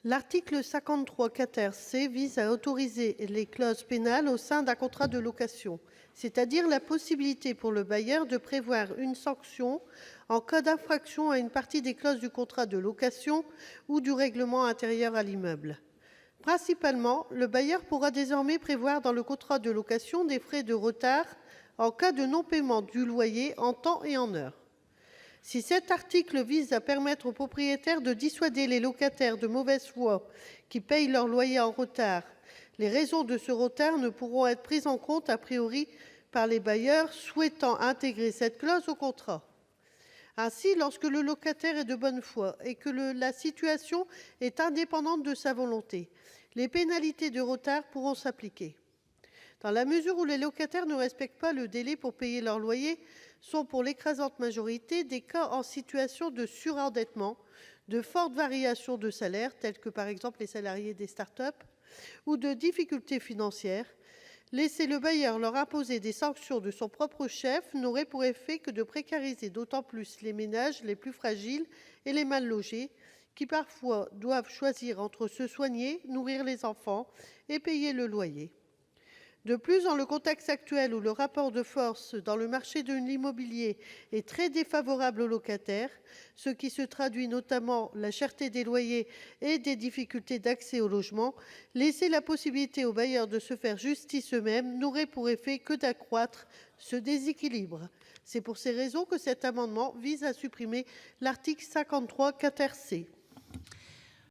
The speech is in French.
L'article 53 C vise à autoriser les clauses pénales au sein d'un contrat de location, c'est-à-dire la possibilité pour le bailleur de prévoir une sanction en cas d'infraction à une partie des clauses du contrat de location ou du règlement intérieur à l'immeuble. Principalement, le bailleur pourra désormais prévoir dans le contrat de location des frais de retard en cas de non-paiement du loyer en temps et en heure. Si cet article vise à permettre aux propriétaires de dissuader les locataires de mauvaise foi qui payent leur loyer en retard, les raisons de ce retard ne pourront être prises en compte par les bailleurs souhaitant intégrer cette clause au contrat. Ainsi, lorsque le locataire est de bonne foi et que la situation est indépendante de sa volonté, les pénalités de retard pourront s'appliquer. Dans la mesure où les locataires ne respectent pas le délai pour payer leur loyer, sont pour l'écrasante majorité des cas en situation de surendettement, de fortes variations de salaire, tels que par exemple les salariés des start-up, ou de difficultés financières. Laisser le bailleur leur imposer des sanctions de son propre chef n'aurait pour effet que de précariser d'autant plus les ménages les plus fragiles et les mal logés, qui parfois doivent choisir entre se soigner, nourrir les enfants et payer le loyer. De plus, dans le contexte actuel où le rapport de force dans le marché de l'immobilier est très défavorable aux locataires, ce qui se traduit notamment par la cherté des loyers et des difficultés d'accès au logement, laisser la possibilité aux bailleurs de se faire justice eux-mêmes n'aurait pour effet que d'accroître ce déséquilibre. C'est pour ces raisons que cet amendement vise à supprimer l'article 53 C.